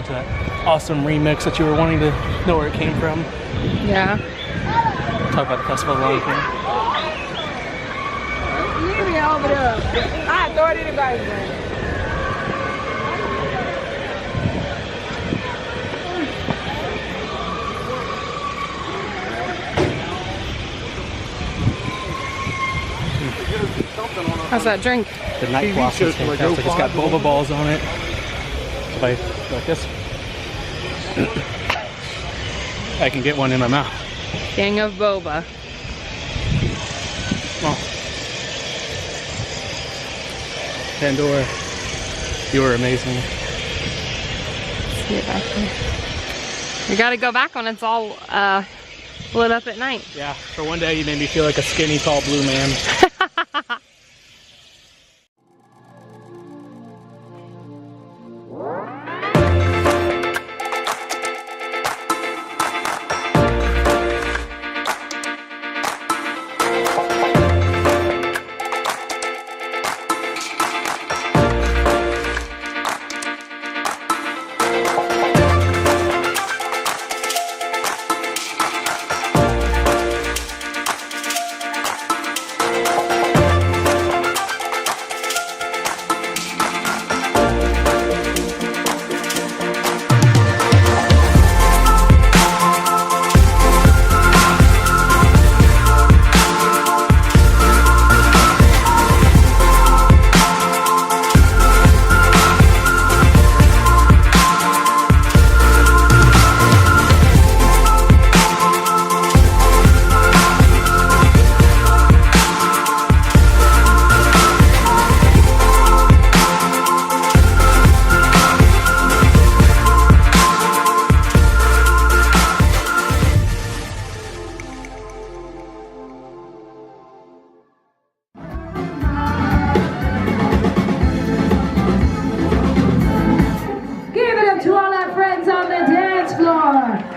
to that awesome remix that you were wanting to know where it came from. Yeah. Talk about the Festival of Lion King. Leave me over there. I throw it in anybody's way. How's that drink? The Night Blossom is fantastic. It's got boba balls on it. Like this. I can get one in my mouth. King of boba. Well, Pandora, you were amazing. See it back there. We gotta go back when it's all lit up at night. Yeah, for one day you made me feel like a skinny, tall blue man.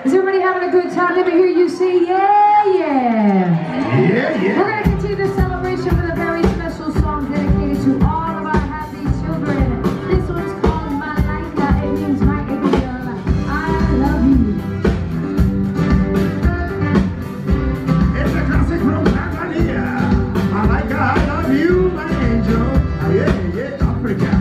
Is everybody having a good time? Let me hear you say yeah, yeah. Yeah, yeah. We're going to continue the celebration with a very special song dedicated to all of our happy children. This one's called Malaika. It means my angel. I love you. It's a classic from Tanzania. Malaika, I love you, my angel. Yeah, yeah, Africa.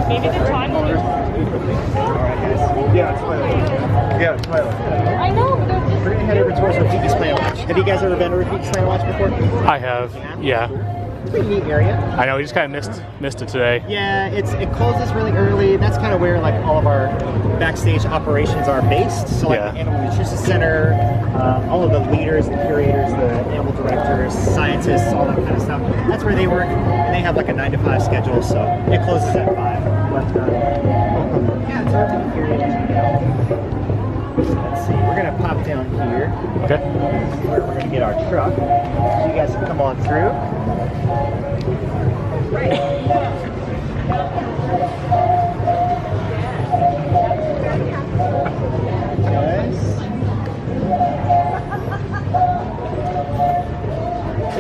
Maybe the time will be... Yeah, it's Twilight. Yeah, it's Twilight. I know, but they're just... We're gonna head over towards Rafiki's Plant Watch. Have you guys ever been to Rafiki's Plant Watch before? I have, yeah. It's a pretty neat area. I know, we just kind of missed it today. Yeah, it closes really early. That's kind of where like all of our backstage operations are based. So like the Animal Nutrition Center, all of the leaders, the curators, the animal directors, scientists, all that kind of stuff. That's where they work, and they have like a 9-to-5 schedule, so it closes at 5. But yeah, it's open here. Let's see, we're gonna pop down here. Okay. Where we're gonna get our truck. So you guys can come on through.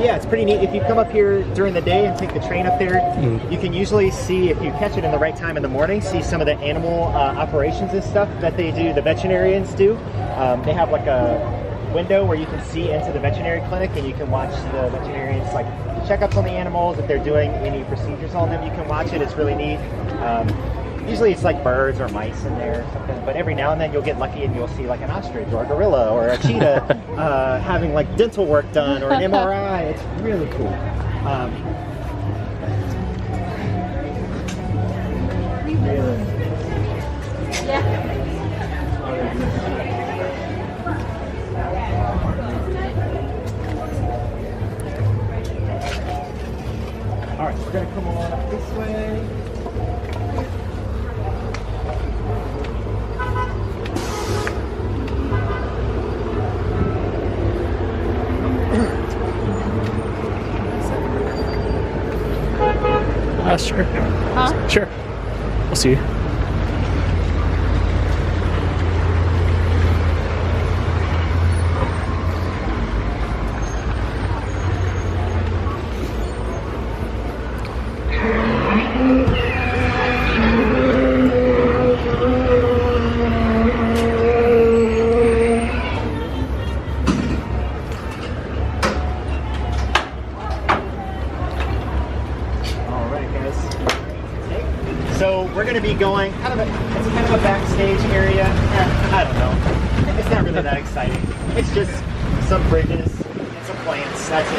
Yeah, it's pretty neat. If you come up here during the day and take the train up there, you can usually see, if you catch it in the right time in the morning, see some of the animal operations and stuff that they do, the veterinarians do. They have like a window where you can see into the veterinary clinic, and you can watch the veterinarians like checkups on the animals. If they're doing any procedures on them, you can watch it. It's really neat. Usually it's like birds or mice in there or something, but every now and then you'll get lucky and you'll see like an ostrich or a gorilla or a cheetah having like dental work done or an MRI. It's really cool. All right, we're gonna come on up this way. Sure. Huh? Sure. We'll see you. So we're going to be going it's kind of a backstage area. I don't know. It's not really that exciting. It's just some bridges and some plants. That's it.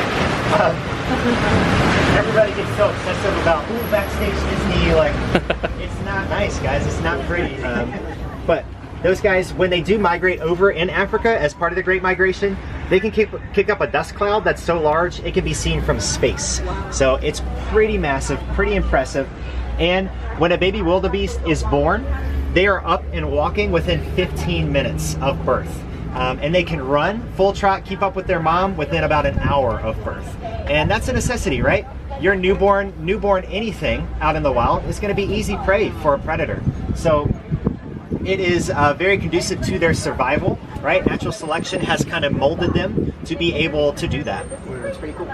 Everybody gets so obsessive about backstage Disney. Like, it's not nice, guys. It's not pretty. But those guys, when they do migrate over in Africa as part of the Great Migration, they can kick up a dust cloud that's so large it can be seen from space. So it's pretty massive, pretty impressive. And when a baby wildebeest is born, they are up and walking within 15 minutes of birth. And they can run full trot, keep up with their mom within about an hour of birth. And that's a necessity, right? Your newborn anything out in the wild is going to be easy prey for a predator. So it is very conducive to their survival, right? Natural selection has kind of molded them to be able to do that. It's pretty cool.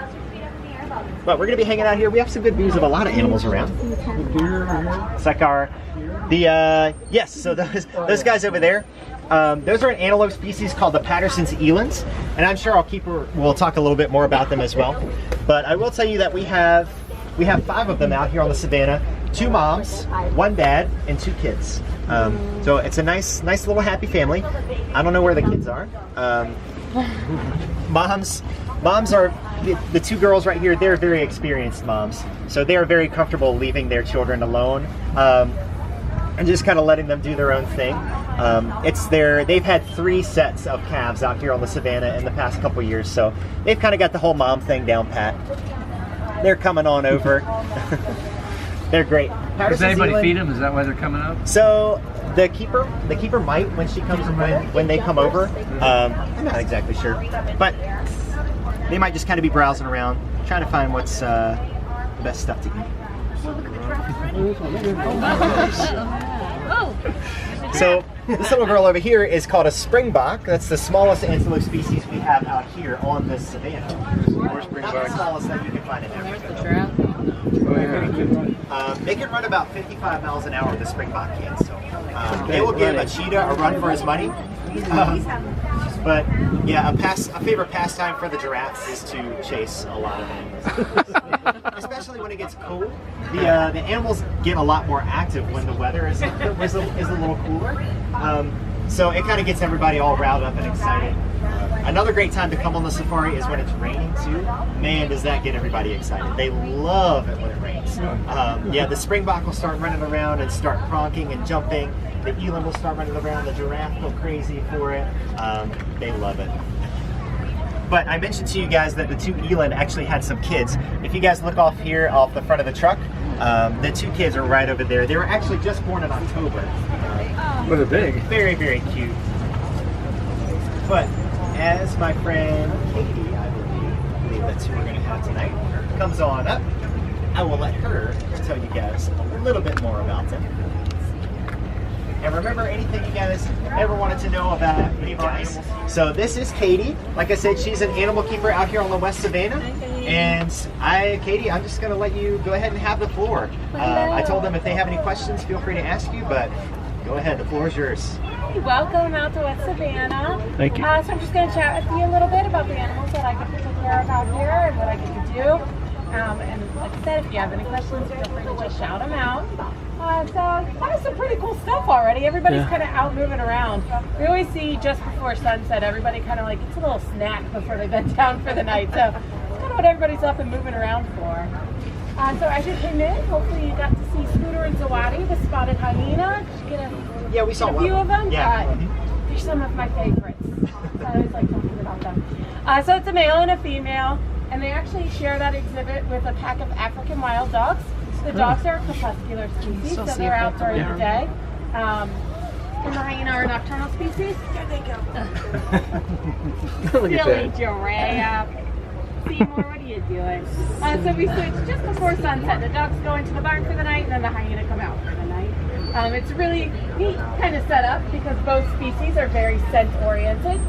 But we're going to be hanging out here. We have some good views of a lot of animals around. It's like yes, so those guys over there, those are an antelope species called the Patterson's elands, and I'm sure we'll talk a little bit more about them as well. But I will tell you that we have 5 of them out here on the savannah, 2 moms, 1 dad, and 2 kids. So it's a nice little happy family. I don't know where the kids are. Moms are the 2 girls right here. They're very experienced moms, so they are very comfortable leaving their children alone and just kind of letting them do their own thing. They've had 3 sets of calves out here on the savannah in the past couple years, so they've kind of got the whole mom thing down pat. They're coming on over. They're great. Does anybody feed them? Is that why they're coming up? So the keeper might when she comes when they come over. I'm not exactly sure, but they might just kind of be browsing around, trying to find what's the best stuff to eat. So this little girl over here is called a springbok. That's the smallest antelope species we have out here on this savannah. Not the smallest that you can find in Africa. They can run about 55 miles an hour, the springbok can. So they will give a cheetah a run for his money. But yeah, a favorite pastime for the giraffes is to chase a lot of animals. Especially when it gets cold. The animals get a lot more active when the weather is a little cooler. So it kind of gets everybody all riled up and excited. Another great time to come on the safari is when it's raining too. Man, does that get everybody excited. They love it when it rains. Yeah, the springbok will start running around and start pronking and jumping. The eland will start running around. The giraffe will go crazy for it. They love it. But I mentioned to you guys that the 2 eland actually had some kids. If you guys look off here, off the front of the truck, the 2 kids are right over there. They were actually just born in October. Well, they're big. Very, very cute. But as my friend Katie, I believe that's who we're going to have tonight, comes on up, I will let her tell you guys a little bit more about them. And remember anything you guys ever wanted to know about any of our animals? So this is Katie. Like I said, she's an animal keeper out here on the West Savannah. And Katie, I'm just going to let you go ahead and have the floor. I told them if they have any questions, feel free to ask you, but go ahead, the floor is yours. Welcome out to West Savannah. Thank you. So I'm just going to chat with you a little bit about the animals that I get to take care of out here and what I get to do. And like I said, if you have any questions, feel free to just shout them out. So that was some pretty cool stuff already. Everybody's kind of out moving around. We always see just before sunset, everybody kind of like gets a little snack before they bed down for the night. So it's kind of what everybody's up and moving around for. So as you came in, hopefully you got to see Scooter and Zawadi, the spotted hyena. Did you get we saw a few of them? Yeah. They're some of my favorites. So I always like talking about them. So it's a male and a female, and they actually share that exhibit with a pack of African wild dogs. The dogs are a crepuscular species, so they're out during the day. And the hyena are a nocturnal species. There they go. Silly giraffe. Seymour, what are you doing? So we switched just before sunset. The dogs go into the barn for the night, and then the hyena come out for the night. It's a really neat kind of setup because both species are very scent-oriented.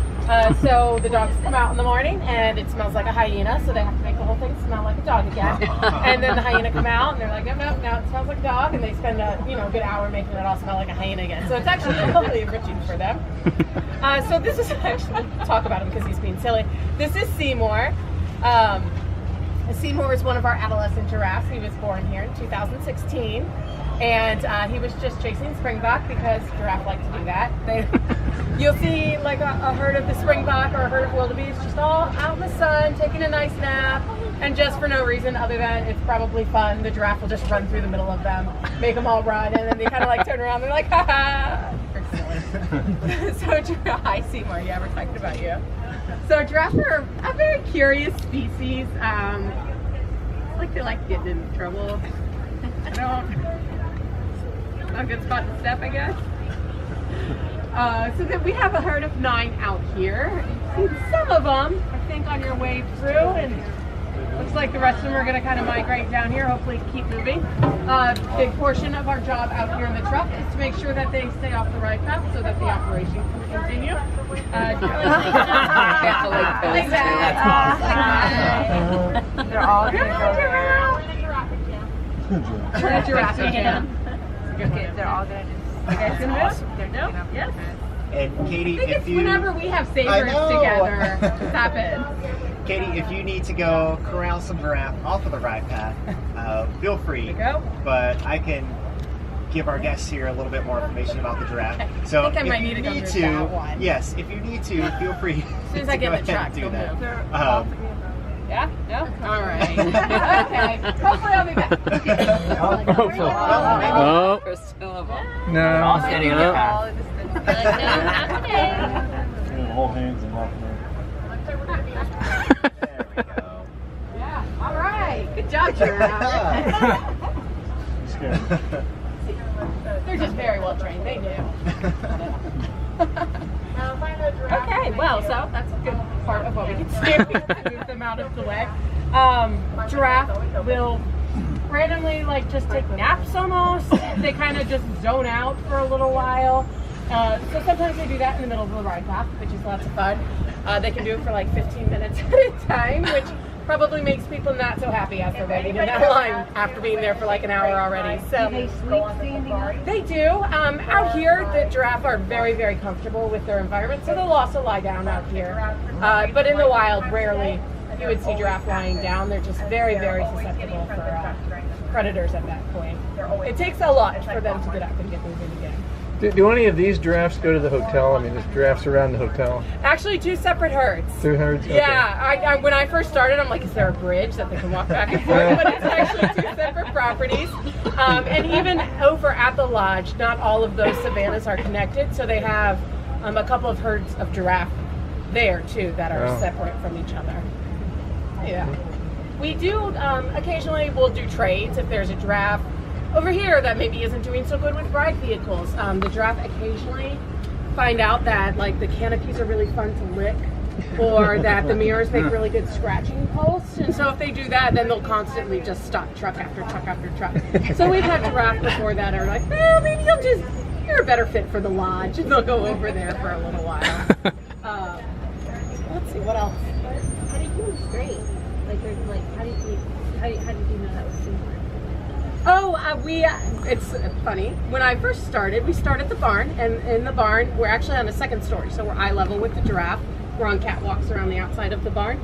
So the dogs come out in the morning and it smells like a hyena, so they have to make the whole thing smell like a dog again. And then the hyena come out and they're like, nope, now it smells like a dog, and they spend a good hour making it all smell like a hyena again. So it's actually totally enriching for them. So this is actually, we'll talk about him because he's being silly. This is Seymour. Seymour is one of our adolescent giraffes. He was born here in 2016. And he was just chasing springbok because giraffes like to do that. You'll see like a herd of the springbok or a herd of wildebeest just all out in the sun, taking a nice nap, and just for no reason other than it's probably fun. The giraffe will just run through the middle of them, make them all run, and then they kind of like turn around. They're like, ha ha. So hi Seymour, yeah, we're talking about you. So giraffes are a very curious species. Like they like getting in trouble. Not a good spot to step, I guess. So that we have a herd of 9 out here. You see some of them, I think, on your way through, and looks like the rest of them are going to kind of migrate down here, hopefully keep moving. Big portion of our job out here in the truck is to make sure that they stay off the right path so that the operation can continue. Like that. They're all going to go there. Giraffe jam. Okay, they're all good. You guys can move? They're dope? Yes. And Katie, I think it's whenever we have savers together, this happens. Katie, if you need to go corral some giraffe off of the ride path, feel free. Go. But I can give our guests here a little bit more information about the giraffe. So I think I might need to go through that one. Yes, if you need to, feel free. As soon as I get in the truck, do that. Yeah? No? All right. Okay. Hopefully I'll be back. Oh. No. All standing up. Hold hands and walk around. There we go. Yeah. All right. Good job, giraffe. They're just very well trained. They do. Okay, well, so that's a good part of what we can see. We can move them out of the way. Giraffe will randomly just take naps almost. They kind of just zone out for a little while. So sometimes they do that in the middle of the ride path, which is lots of fun. They can do it for 15 minutes at a time, which probably makes people not so happy as they're waiting in that line after being there for an hour already. So Do they sleep standing up? they do. Out here, the giraffe are very, very comfortable with their environment, so they'll also lie down out here. But in the wild, rarely you would see giraffe lying down. They're just very, very susceptible for predators at that point. It takes a lot for them to get up and get moving again. Do any of these giraffes go to the hotel? I mean, there's giraffes around the hotel. Actually, 2 separate herds. 2 herds? Okay. Yeah, when I first started, I'm like, is there a bridge that they can walk back and forth? But it's actually 2 separate properties. And even over at the lodge, not all of those savannas are connected, so they have a couple of herds of giraffe there too that are separate from each other. Yeah. We do, occasionally we'll do trades if there's a giraffe over here that maybe isn't doing so good with ride vehicles. The giraffe occasionally find out that the canopies are really fun to lick, or that the mirrors make really good scratching posts. And so if they do that, then they'll constantly just stop truck after truck after truck. So we've had giraffe before that are like, well, maybe you're a better fit for the lodge, and they'll go over there for a little while. Let's see, what else? How do you keep them straight? How do you know that was Seymour? It's funny. When I first started, we start at the barn, and in the barn, we're actually on the 2nd story, so we're eye level with the giraffe. We're on catwalks around the outside of the barn.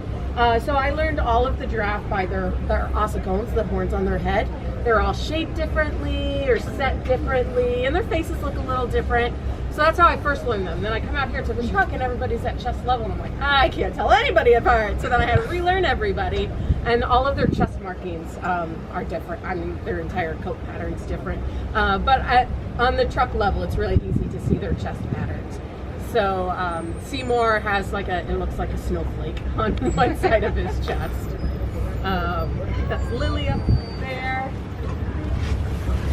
So I learned all of the giraffe by their ossicones, the horns on their head. they're all shaped differently or set differently, and their faces look a little different. So that's how I first learned them. Then I come out here to the truck and everybody's at chest level, and I'm like, I can't tell anybody apart. So then I had to relearn everybody, and all of their chest markings are different. I mean, their entire coat pattern's different. But on the truck level, it's really easy to see their chest patterns. So Seymour has it looks like a snowflake on one side of his chest. That's Lily up there.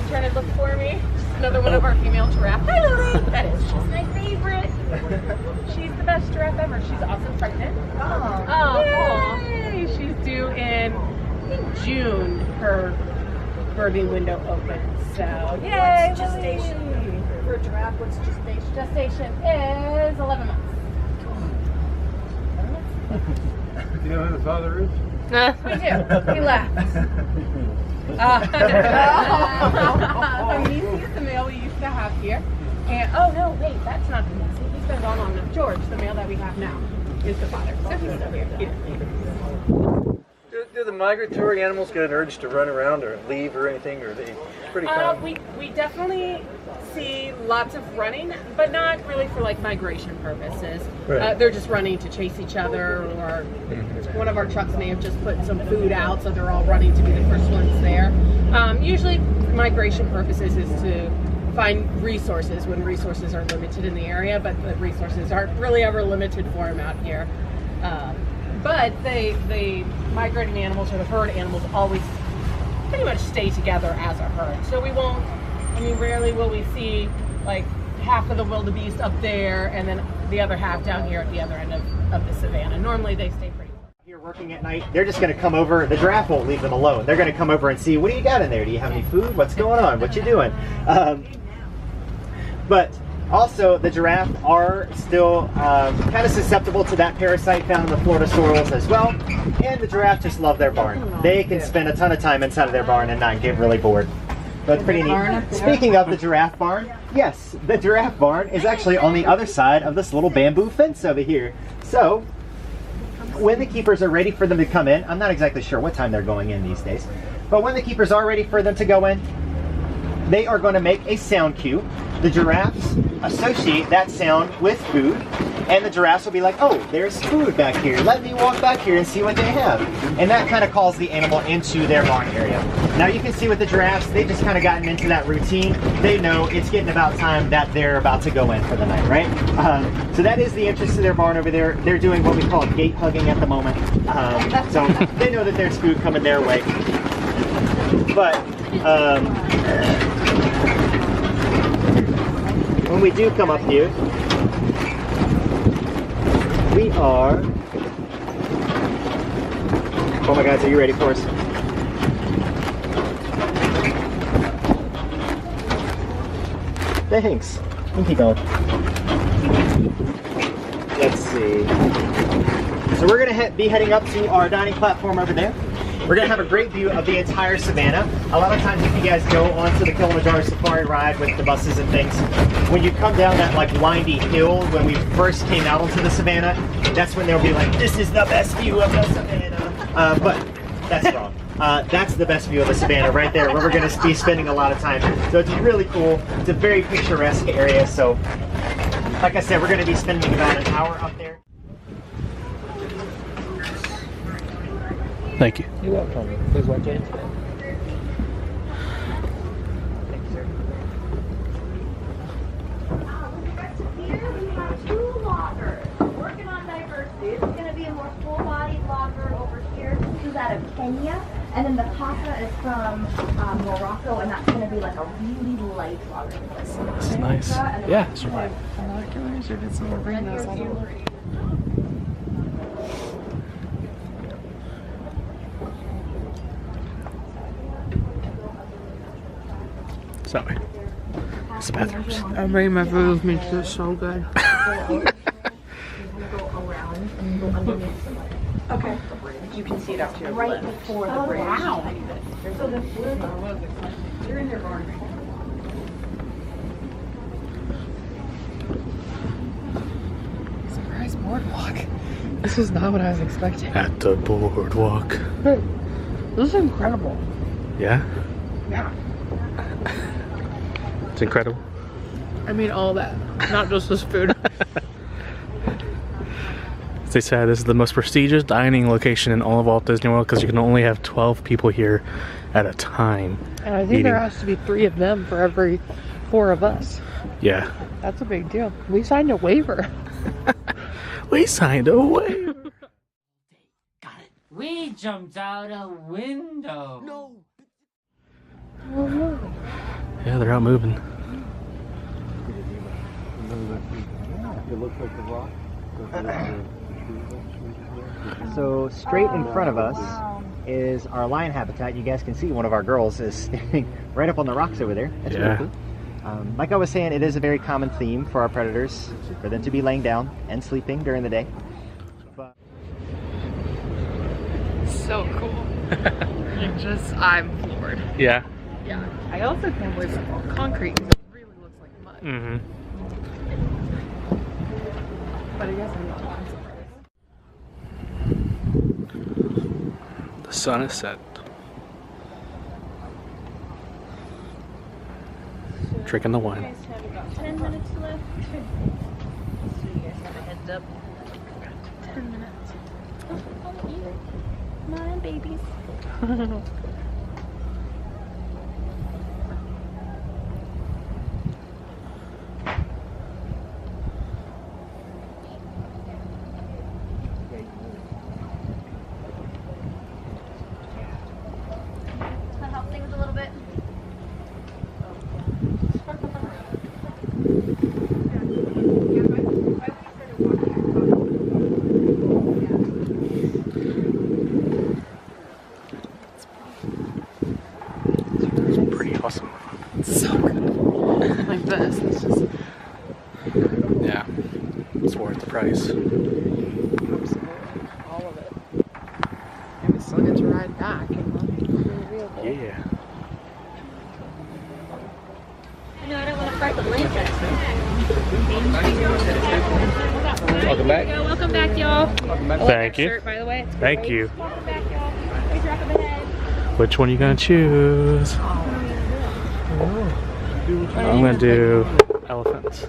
Trying to look for me. Another one of our female giraffes. Hi, Lily. That is. She's my favorite. She's the best giraffe ever. She's also pregnant. Oh, yay! She's due in, I think, June. Her birthing window opens. So, yay! What's gestation? For a giraffe, what's gestation? Gestation is 11 months. Do you know who the father is? We do. He left. Nisi is the male we used to have here. And oh no, wait, that's not the Nisi. He's been gone on. George, the male that we have now, is the father. So he's still here. Do the migratory animals get an urge to run around or leave or anything, or are they pretty calm? We definitely see lots of running, but not really for migration purposes. Right. They're just running to chase each other, or one of our trucks may have just put some food out, so they're all running to be the first ones there. Usually migration purposes is to find resources when resources are limited in the area, but the resources aren't really ever limited for them out here. But the migrating animals or the herd animals always pretty much stay together as a herd. So we won't, rarely will we see half of the wildebeest up there and then the other half down here at the other end of the savannah. Normally they stay pretty close. You're working at night, they're just going to come over. The giraffe won't leave them alone. They're going to come over and see, what do you got in there? Do you have any food? What's going on? What you doing? But also, the giraffe are still kind of susceptible to that parasite found in the Florida sorrels as well. And the giraffe just love their barn. They can spend a ton of time inside of their barn and not get really bored. But it's pretty neat. Speaking of the giraffe barn, yes, the giraffe barn is actually on the other side of this little bamboo fence over here. So, when the keepers are ready for them to come in, I'm not exactly sure what time they're going in these days, but when the keepers are ready for them to go in, they are going to make a sound cue. The giraffes associate that sound with food, and the giraffes will be like, oh, there's food back here. Let me walk back here and see what they have. And that kind of calls the animal into their barn area. Now you can see with the giraffes, they've just kind of gotten into that routine. They know it's getting about time that they're about to go in for the night, right? So that is the entrance to their barn over there. They're doing what we call gate hugging at the moment. So they know that there's food coming their way. But when we do come up here, we are, oh my guys, are you ready for us? Thanks. You can keep going. Let's see. So we're going to be heading up to our dining platform over there. We're going to have a great view of the entire savannah. A lot of times if you guys go onto the Kilimanjaro Safari ride with the buses and things, when you come down that windy hill when we first came out onto the savannah, that's when they'll be like, this is the best view of the savannah. But that's wrong. That's the best view of the savannah right there, where we're going to be spending a lot of time. So it's really cool. It's a very picturesque area. So like I said, we're going to be spending about an hour up there. Thank you. You're welcome. Please watch it. Here we have two loggers working on diversity. This is going to be a more full-bodied logger over here. This is out of Kenya. And then the Kaka is from Morocco, and that's going to be like a really light logger. This is nice. Yeah, it's right. Binoculars, or did someone bring those? I don't know. Sorry. It's the bathrooms. I bring my food with me because it's so good. Okay. You can see it up to your Right left. before the bridge. Wow. So the You're in their barn. Surprise boardwalk. This is not what I was expecting. At the boardwalk. This is incredible. Yeah? Yeah. It's incredible. I mean all that, not just this food. As they said, this is the most prestigious dining location in all of Walt Disney World because you can only have 12 people here at a time. And I think there has to be 3 of them for every 4 of us. Yeah. That's a big deal. We signed a waiver. We signed a waiver. Got it. We jumped out a window. No. Oh, no. Yeah, they're out moving. It looks like the rock. So straight in front of us is our lion habitat. You guys can see one of our girls is standing right up on the rocks over there. That's really cool. Like I was saying, it is a very common theme for our predators for them to be laying down and sleeping during the day. But So cool. I'm floored. Yeah. Yeah. I also can't believe it's all concrete because it really looks like mud. Mm-hmm. But I guess I'm not surprised. The sun is set. Drinking the wine. You guys have about 10 minutes left. So you guys have a heads up. 10 minutes. Oh, I'll eat it. Come on, babies. That help things a little bit. It's pretty awesome. So good. Like this. It's just Yeah. It's worth the price. absolutely all of it. And we still get to ride back in the vehicle. Yeah. No, I don't want to fight the blanket. Welcome back. Welcome back, y'all. Thank you. Shirt, by the way. It's Thank great. you. Welcome back, y'all. Raise your up of the head. Which one are you gonna choose? I'm gonna do elephants.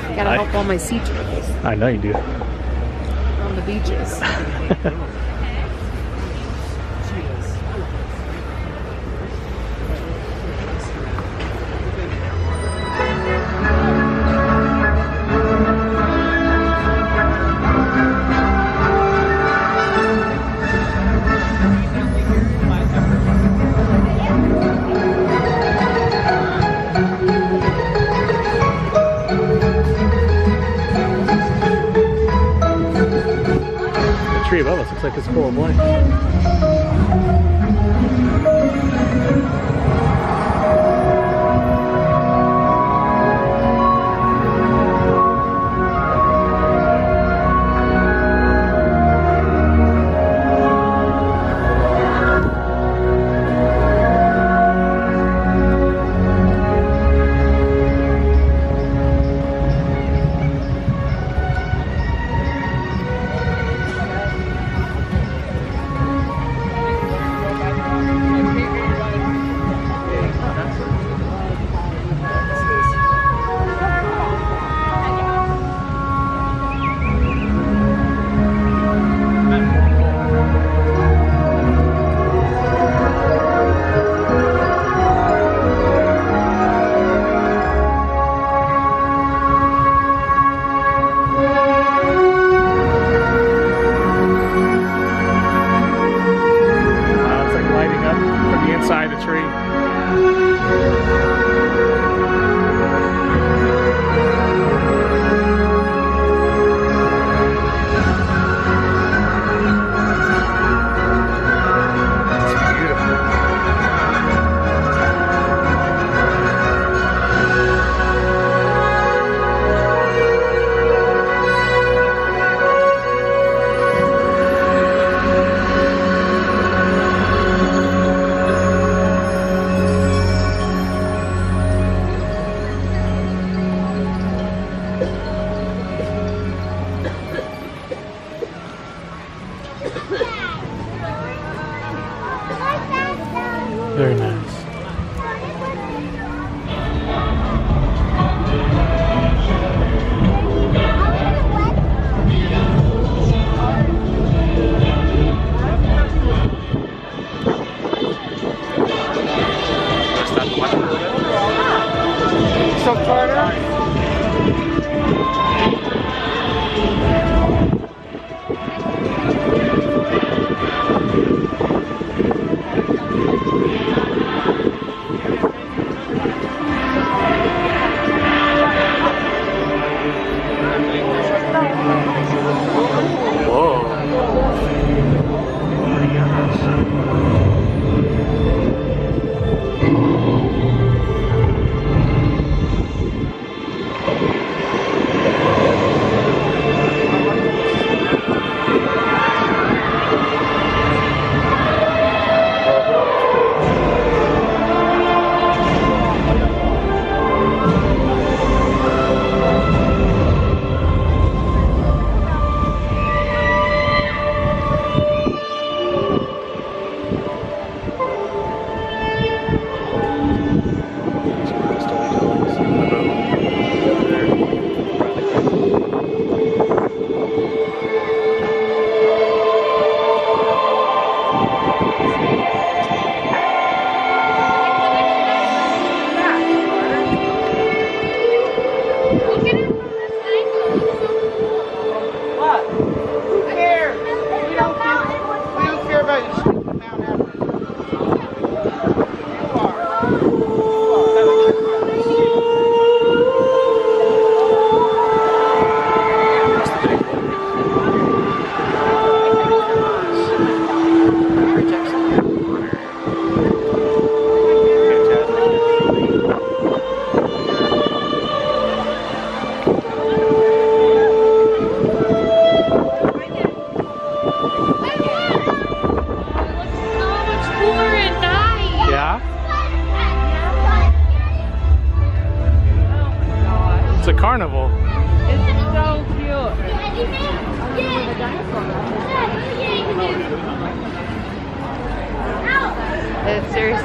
I gotta help all my sea turtles I know you do. on the beaches. The tree above us looks like it's full of blank.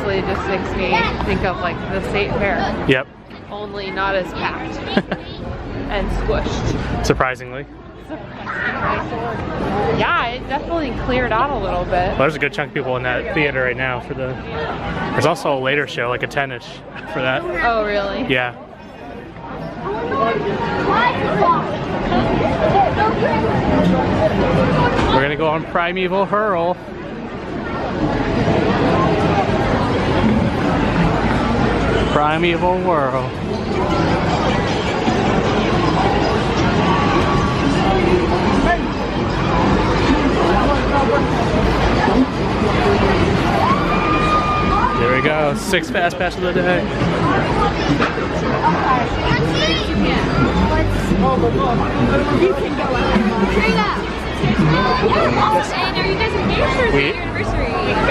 honestly just makes me think of like the state fair. Yep. Only not as packed and squished. Surprisingly. Yeah, it definitely cleared out a little bit. Well, there's a good chunk of people in that theater right now for the... There's also a later show, like a 10-ish for that. Oh, really? Yeah. We're gonna go on Primeval Hurl. Primeval Whirl. There we go, 6 fast pass of the day.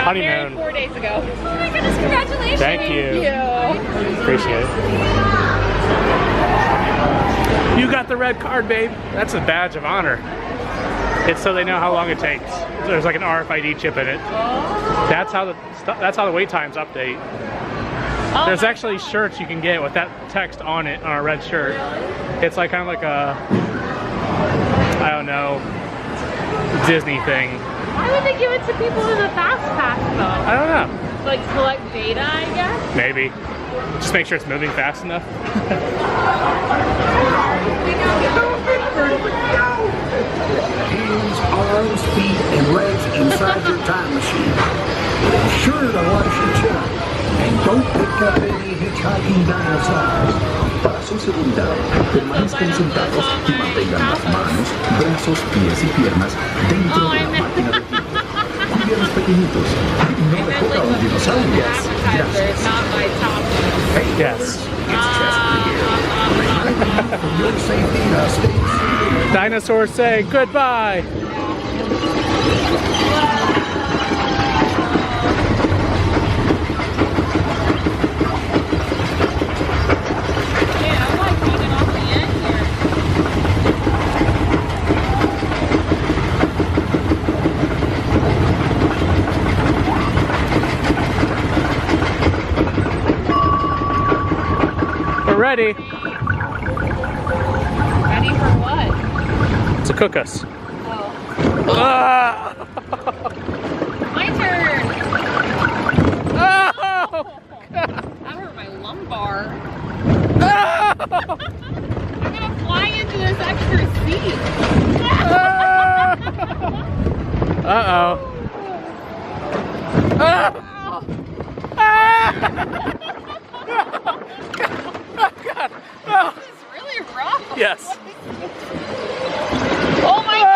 Honeymoon. 4 days ago. Oh my goodness, congratulations. Thank you. Appreciate it. You got the red card, babe. That's a badge of honor. It's so they know how long it takes. There's like an RFID chip in it. That's how the wait times update. There's actually shirts you can get with that text on it on a red shirt. It's like kind of like a, I don't know, Disney thing. Why would they give it to people in the fast pass though? I don't know. Like collect data, I guess? Maybe. Just make sure it's moving fast enough. Hands, arms, feet, and legs inside your time machine. Sure to wash your chin. And don't pick up any hitchhiking dinosaurs. Para su seguridad, permanezcan sentados y mantengan las manos, brazos, pies y piernas dentro de la máquina de tiempo. Cuide a los pequeñitos. No recoja un dinosaurio. Gracias. Hey, yes. It's just for your safety, stay seated. Dinosaurs say goodbye. Ready. Ready for what? To cook us. Oh. Ah! My turn. Oh! That hurt my lumbar. Oh! I'm gonna fly into this extra seat. Uh-oh. Oh! This is really rough. Yes. Oh my God!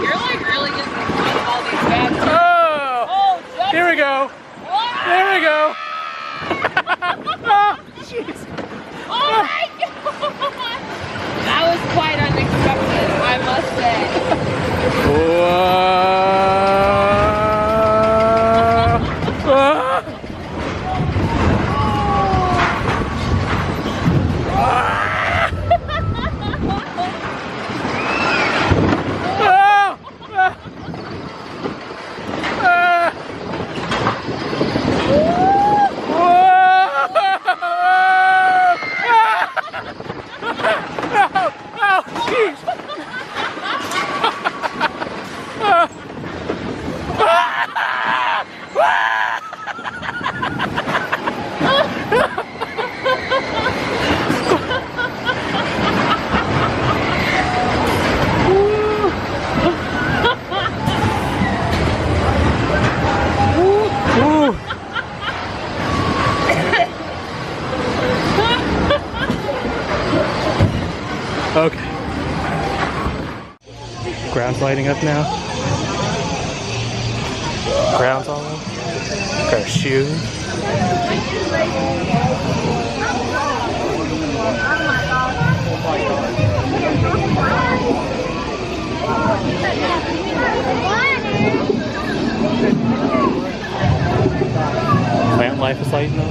You're like really getting the fun of all these bad things. Oh! Here we go. There we go. Oh, jeez. Oh my God! That was quite unexpected, I must say. Whoa. Okay. Ground's lighting up now. Ground's all up. Got a shoe. Plant life is lighting up.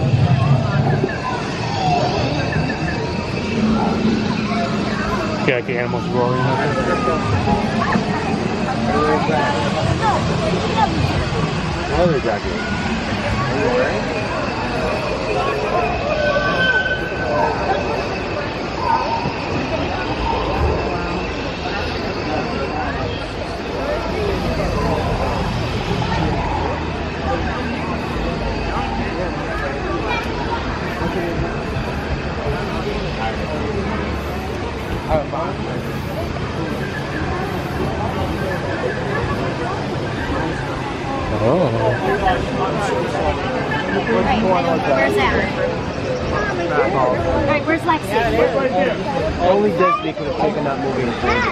Yeah, like the animals roaring. Leather jacket. Are you wearing? Where's that? Alright, where's Lexi? Only Disney could have taken that movie and changed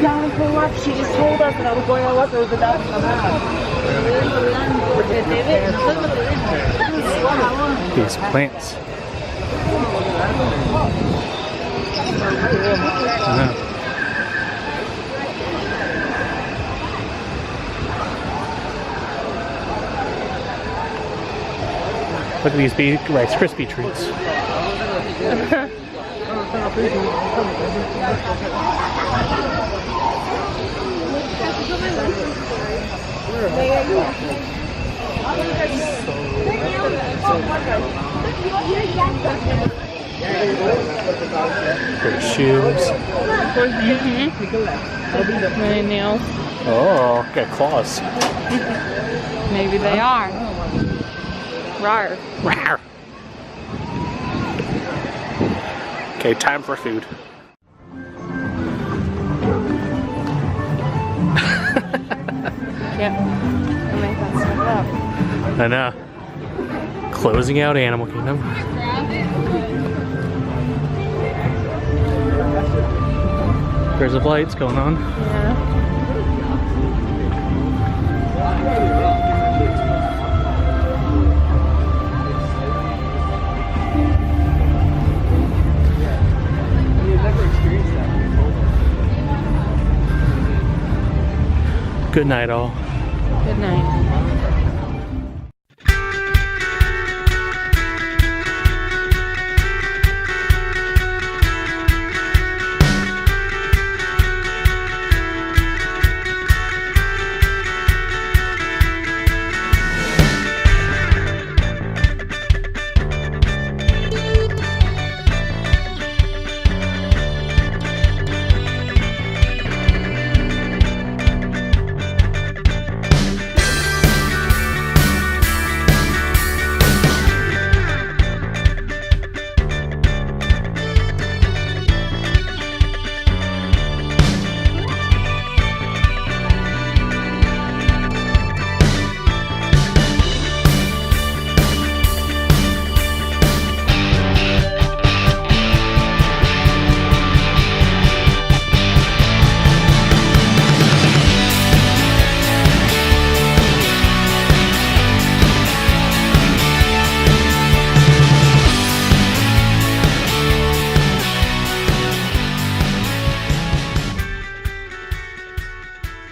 Down and pull up. She just told us, and I was going to look. There was a dog in the house. These plants. I know. Look at these Rice Krispie treats. Great shoes. Many nails. Oh, got claws. Maybe they are. Rawr. Rawr. Okay, time for food. Yep. I make that stuff up. I know. Closing out Animal Kingdom. There's the lights going on. Yeah. Good night, all. Good night.